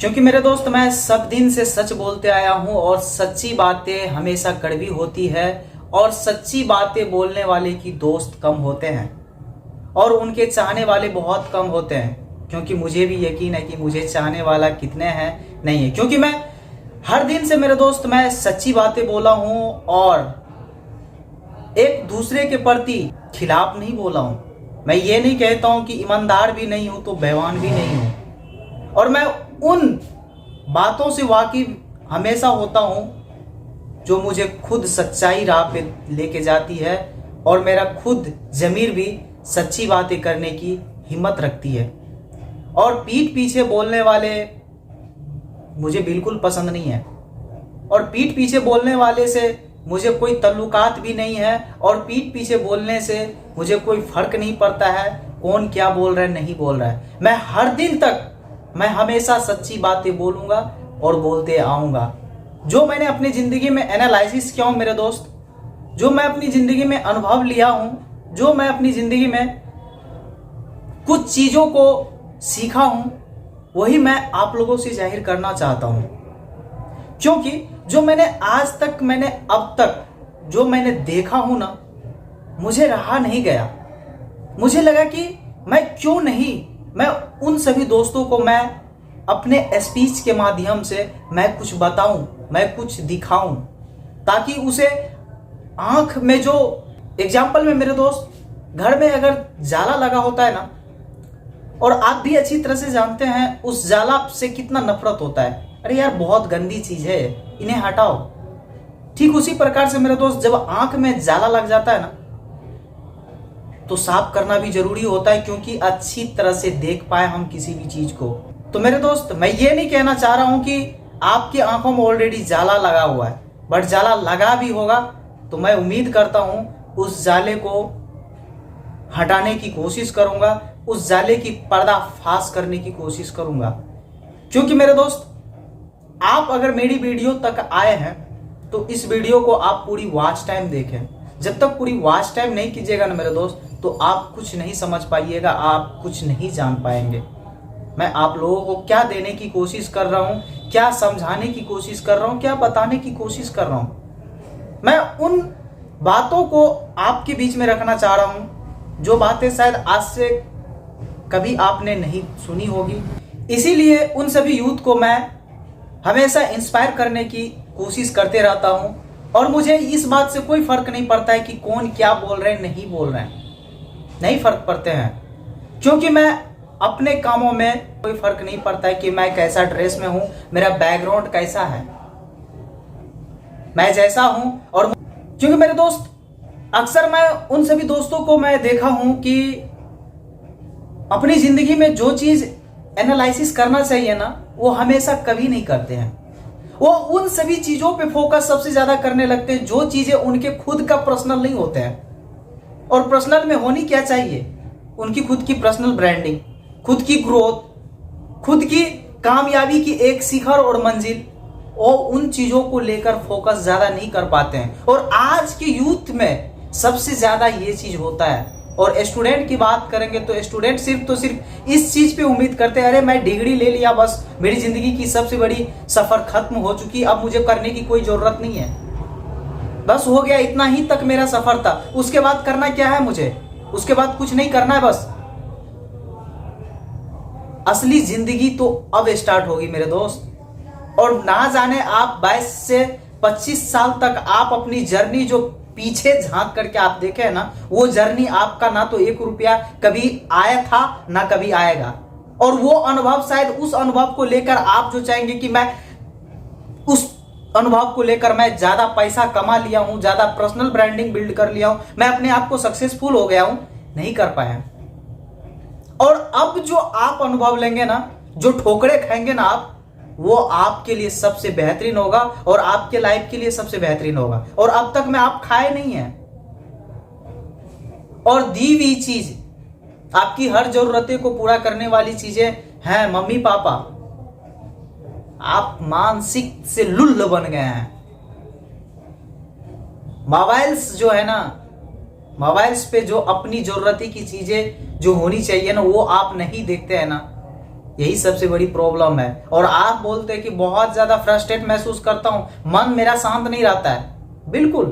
क्योंकि मेरे दोस्त मैं सब दिन से सच बोलते आया हूं और सच्ची बातें हमेशा कड़वी होती है और सच्ची बातें बोलने वाले की दोस्त कम होते हैं और उनके चाहने वाले बहुत कम होते हैं। क्योंकि मुझे भी यकीन है कि मुझे चाहने वाला कितने हैं नहीं है, क्योंकि मैं हर दिन से मेरे दोस्त मैं सच्ची बातें बोला हूं और एक दूसरे के प्रति खिलाफ नहीं बोला हूं। मैं ये नहीं कहता हूं कि ईमानदार भी नहीं हूं तो बेईमान भी नहीं हूं, और मैं उन बातों से वाकिफ हमेशा होता हूं जो मुझे खुद सच्चाई राह पे लेके जाती है और मेरा खुद ज़मीर भी सच्ची बातें करने की हिम्मत रखती है। और पीठ पीछे बोलने वाले मुझे बिल्कुल पसंद नहीं है और पीठ पीछे बोलने वाले से मुझे कोई तल्लुकात भी नहीं है और पीठ पीछे बोलने से मुझे कोई फर्क नहीं पड़ता है कौन क्या बोल रहा है नहीं बोल रहा है। मैं हर दिन तक मैं हमेशा सच्ची बातें बोलूंगा और बोलते आऊंगा। जो मैंने अपनी ज़िंदगी में एनालिसिस किया हूं मेरे दोस्त, जो मैं अपनी ज़िंदगी में अनुभव लिया हूं, जो मैं अपनी ज़िंदगी में कुछ चीज़ों को सीखा हूं, वही मैं आप लोगों से जाहिर करना चाहता हूं। क्योंकि जो मैंने आज तक अब तक जो मैंने देखा हूं ना, मुझे रहा नहीं गया। मुझे लगा कि मैं क्यों नहीं मैं उन सभी दोस्तों को मैं अपने स्पीच के माध्यम से मैं कुछ बताऊं, मैं कुछ दिखाऊं, ताकि उसे आंख में जो एग्जाम्पल में मेरे दोस्त घर में अगर जाला लगा होता है ना, और आप भी अच्छी तरह से जानते हैं उस जाला से कितना नफरत होता है, अरे यार बहुत गंदी चीज है, इन्हें हटाओ। ठीक उसी प्रकार से मेरे दोस्त जब आंख में जाला लग जाता है ना तो साफ करना भी जरूरी होता है, क्योंकि अच्छी तरह से देख पाए हम किसी भी चीज को। तो मेरे दोस्त मैं ये नहीं कहना चाह रहा हूं कि आपकी आंखों में ऑलरेडी जाला लगा हुआ है, बट जाला लगा भी होगा तो मैं उम्मीद करता हूं उस जाले को हटाने की कोशिश करूंगा, उस जाले की पर्दाफाश करने की कोशिश करूंगा। क्योंकि मेरे दोस्त आप अगर मेरी वीडियो तक आए हैं तो इस वीडियो को आप पूरी वॉच टाइम देखें। जब तक पूरी वॉच टाइम नहीं कीजिएगा ना मेरे दोस्त तो आप कुछ नहीं समझ पाइएगा, आप कुछ नहीं जान पाएंगे। मैं आप लोगों को क्या देने की कोशिश कर रहा हूं, क्या समझाने की कोशिश कर रहा हूं, क्या बताने की कोशिश कर रहा हूं, मैं उन बातों को आपके बीच में रखना चाह रहा हूं जो बातें शायद आज से कभी आपने नहीं सुनी होगी। इसीलिए उन सभी यूथ को मैं हमेशा इंस्पायर करने की कोशिश करते रहता हूं और मुझे इस बात से कोई फर्क नहीं पड़ता है कि कौन क्या बोल रहे हैं नहीं बोल रहे हैं, नहीं फर्क पड़ते हैं। क्योंकि मैं अपने कामों में कोई फर्क नहीं पड़ता है कि मैं कैसा ड्रेस में हूं, मेरा बैकग्राउंड कैसा है, मैं जैसा हूं। और क्योंकि मेरे दोस्त अक्सर मैं उन सभी दोस्तों को मैं देखा हूं कि अपनी जिंदगी में जो चीज एनालिसिस करना चाहिए ना वो हमेशा कभी नहीं करते हैं। वो उन सभी चीजों पे फोकस सबसे ज्यादा करने लगते हैं जो चीजें उनके खुद का पर्सनल नहीं होते हैं। और पर्सनल में होनी क्या चाहिए, उनकी खुद की पर्सनल ब्रांडिंग, खुद की ग्रोथ, खुद की कामयाबी की एक शिखर और मंजिल, और उन चीजों को लेकर फोकस ज्यादा नहीं कर पाते हैं। और आज के यूथ में सबसे ज्यादा ये चीज होता है। और स्टूडेंट की बात करेंगे तो स्टूडेंट सिर्फ इस चीज पे उम्मीद करते हैं, अरे मैं डिग्री ले लिया बस मेरी जिंदगी की सबसे बड़ी सफर खत्म हो चुकी, अब मुझे करने की कोई जरूरत नहीं है, बस हो गया, इतना ही तक मेरा सफर था, उसके बाद करना क्या है मुझे, उसके बाद कुछ नहीं करना है बस। असली जिंदगी तो अब स्टार्ट होगी मेरे दोस्त। और ना जाने आप 22 से 25 साल तक आप अपनी जर्नी जो पीछे झांक करके आप देखे ना, वो जर्नी आपका ना तो 1 रुपया कभी आया था ना कभी आएगा। और वो अनुभव शायद उस अनुभव को लेकर आप जो चाहेंगे कि मैं उस अनुभव को लेकर मैं ज्यादा पैसा कमा लिया हूं, ज्यादा पर्सनल ब्रांडिंग बिल्ड कर लिया हूं, मैं अपने आप को सक्सेसफुल हो गया हूं, नहीं कर पाया। और अब जो आप अनुभव लेंगे ना, जो ठोकरे खाएंगे ना आप, वो आपके लिए सबसे बेहतरीन होगा और आपके लाइफ के लिए सबसे बेहतरीन होगा। और अब तक में आप खाए नहीं है। और दी हुई चीज, आपकी हर जरूरतें को पूरा करने वाली चीजें हैं मम्मी पापा। आप मानसिक से लुल्ल बन गए हैं। मोबाइल्स जो है ना, मोबाइल्स पे जो अपनी जरूरती की चीजें जो होनी चाहिए ना, वो आप नहीं देखते हैं ना, यही सबसे बड़ी प्रॉब्लम है। और आप बोलते हैं कि बहुत ज्यादा फ्रस्ट्रेट महसूस करता हूं, मन मेरा शांत नहीं रहता है। बिल्कुल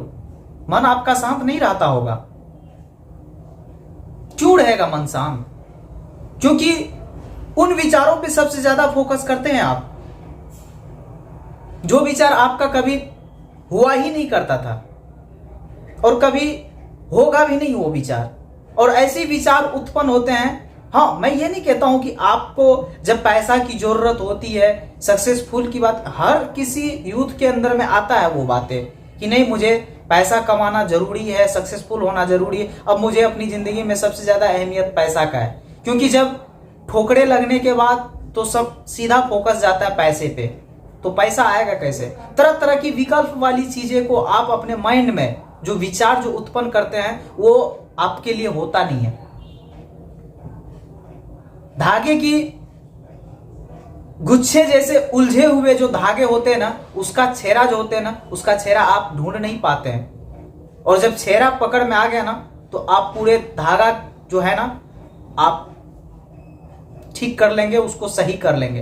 मन आपका शांत नहीं रहता होगा। क्यों रहेगा मन शांत? क्योंकि उन विचारों पे सबसे ज्यादा फोकस करते हैं आप, जो विचार आपका कभी हुआ ही नहीं करता था और कभी होगा भी नहीं वो विचार। और ऐसे विचार उत्पन्न होते हैं। हाँ, मैं ये नहीं कहता हूं कि आपको जब पैसा की जरूरत होती है, सक्सेसफुल की बात, हर किसी यूथ के अंदर में आता है वो बातें कि नहीं मुझे पैसा कमाना जरूरी है, सक्सेसफुल होना जरूरी है, अब मुझे अपनी जिंदगी में सबसे ज्यादा अहमियत पैसा का है। क्योंकि जब ठोकरे लगने के बाद तो सब सीधा फोकस जाता है पैसे पे, तो पैसा आएगा कैसे? तरह तरह की विकल्प वाली चीजें को आप अपने माइंड में जो विचार जो उत्पन्न करते हैं वो आपके लिए होता नहीं है। धागे की गुच्छे जैसे उलझे हुए जो धागे होते हैं ना, उसका छेरा जो होते हैं ना, उसका छेरा आप ढूंढ नहीं पाते हैं। और जब छेरा पकड़ में आ गया ना, तो आप पूरे धागा जो है ना आप ठीक कर लेंगे, उसको सही कर लेंगे।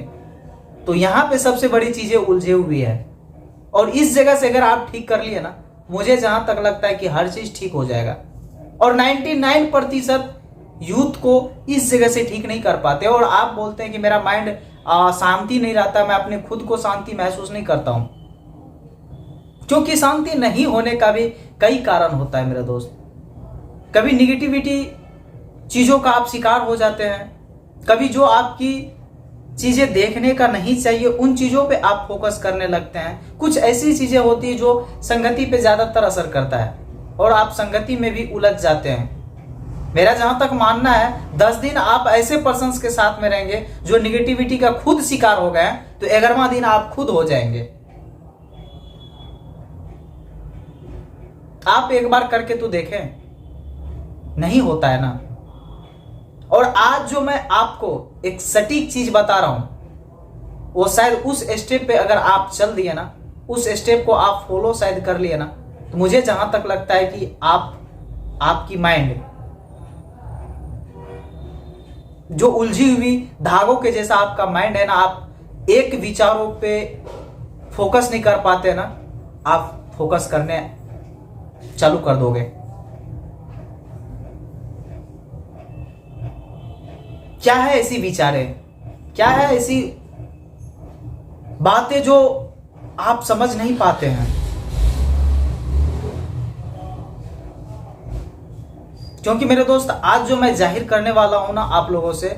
तो यहां पे सबसे बड़ी चीजें उलझे हुई है। और इस जगह से अगर आप ठीक कर लिए ना, मुझे जहां तक लगता है कि हर चीज ठीक हो जाएगा। और 99% यूथ को इस जगह से ठीक नहीं कर पाते। और आप बोलते हैं कि मेरा माइंड शांति नहीं रहता, मैं अपने खुद को शांति महसूस नहीं करता हूं। क्योंकि शांति नहीं होने का भी कई कारण होता है मेरे दोस्त। कभी निगेटिविटी चीजों का आप शिकार हो जाते हैं, कभी जो आपकी चीजें देखने का नहीं चाहिए उन चीजों पे आप फोकस करने लगते हैं। कुछ ऐसी चीजें होती है जो संगति पे ज्यादातर असर करता है और आप संगति में भी उलझ जाते हैं। मेरा जहां तक मानना है 10 दिन आप ऐसे पर्सन्स के साथ में रहेंगे जो निगेटिविटी का खुद शिकार हो गए, तो 11वां दिन आप खुद हो जाएंगे। आप एक बार करके तो देखें, नहीं होता है ना। और आज जो मैं आपको एक सटीक चीज बता रहा हूं, वो शायद उस स्टेप पे अगर आप चल दिए ना, उस स्टेप को आप फॉलो शायद कर लिए ना, तो मुझे जहां तक लगता है कि आपकी माइंड जो उलझी हुई धागों के जैसा आपका माइंड है ना, आप एक विचारों पे फोकस नहीं कर पाते ना, आप फोकस करने चालू कर दोगे। क्या है ऐसी विचारें, क्या है ऐसी बातें जो आप समझ नहीं पाते हैं? क्योंकि मेरे दोस्त आज जो मैं जाहिर करने वाला हूं ना आप लोगों से,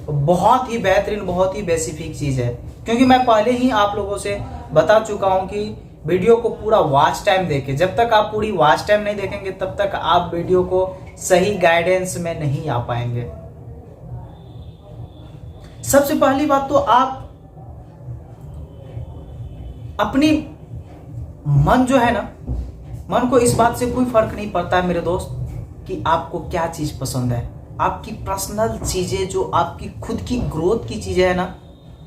बहुत ही बेहतरीन, बहुत ही बेसिफिक चीज है। क्योंकि मैं पहले ही आप लोगों से बता चुका हूं कि वीडियो को पूरा वॉच टाइम देखें। जब तक आप पूरी वॉच टाइम नहीं देखेंगे तब तक आप वीडियो को सही गाइडेंस में नहीं आ पाएंगे। सबसे पहली बात तो आप अपनी मन जो है ना, मन को इस बात से कोई फर्क नहीं पड़ता है मेरे दोस्त कि आपको क्या चीज पसंद है। आपकी पर्सनल चीजें, जो आपकी खुद की ग्रोथ की चीजें है ना,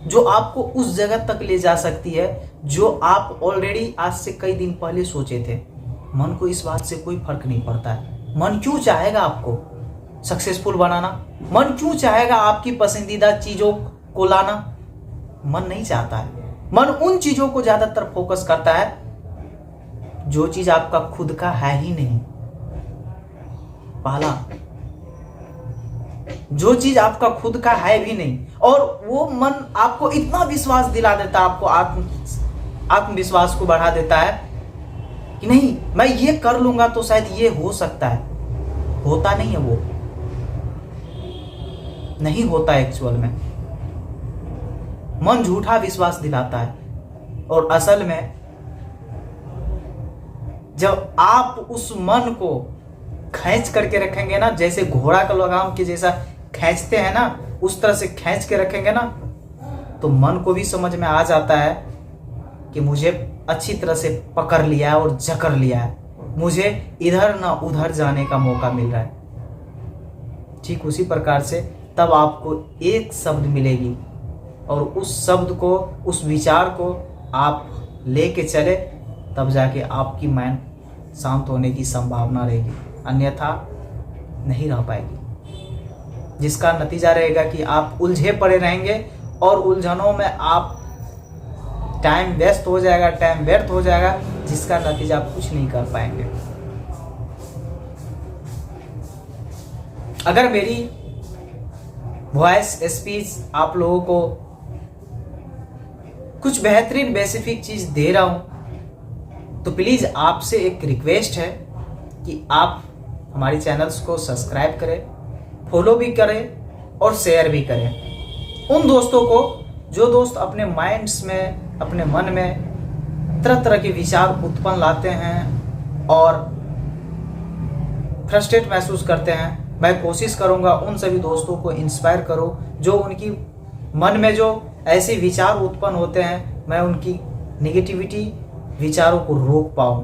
जो आपको उस जगह तक ले जा सकती है जो आप ऑलरेडी आज से कई दिन पहले सोचे थे। मन को इस बात से कोई फर्क नहीं पड़ता है। मन क्यों चाहेगा आपको सक्सेसफुल बनाना? मन क्यों चाहेगा आपकी पसंदीदा चीजों को लाना? मन नहीं चाहता है। मन उन चीजों को ज्यादातर फोकस करता है जो चीज आपका खुद का है ही नहीं। पहला, जो चीज आपका खुद का है भी नहीं, और वो मन आपको इतना विश्वास दिला देता है, आपको आत्मविश्वास को बढ़ा देता है कि नहीं मैं ये कर लूंगा तो शायद ये हो सकता है। होता नहीं है, वो नहीं होता एक्चुअल में। मन झूठा विश्वास दिलाता है। और असल में जब आप उस मन को खींच करके रखेंगे ना, जैसे घोड़ा का लगाम के जैसा खींचते हैं ना, उस तरह से खींच के रखेंगे ना, तो मन को भी समझ में आ जाता है कि मुझे अच्छी तरह से पकड़ लिया है और जकड़ लिया है, मुझे इधर ना उधर जाने का मौका मिल रहा है। ठीक उसी प्रकार से तब आपको एक शब्द मिलेगी और उस शब्द को, उस विचार को आप लेके चले, तब जाके आपकी माइंड शांत होने की संभावना रहेगी, अन्यथा नहीं रह पाएगी। जिसका नतीजा रहेगा कि आप उलझे पड़े रहेंगे और उलझनों में आप टाइम वेस्ट हो जाएगा, टाइम व्यर्थ हो जाएगा, जिसका नतीजा आप कुछ नहीं कर पाएंगे। अगर मेरी वॉइस स्पीच आप लोगों को कुछ बेहतरीन बेसिफिक चीज दे रहा हूं तो प्लीज आपसे एक रिक्वेस्ट है कि आप हमारे चैनल्स को सब्सक्राइब करें, फॉलो भी करें और शेयर भी करें उन दोस्तों को जो दोस्त अपने माइंड्स में, अपने मन में तरह तरह के विचार उत्पन्न लाते हैं और फ्रस्ट्रेट महसूस करते हैं। मैं कोशिश करूंगा उन सभी दोस्तों को इंस्पायर करूं जो उनकी मन में जो ऐसे विचार उत्पन्न होते हैं, मैं उनकी नेगेटिविटी विचारों को रोक पाऊं।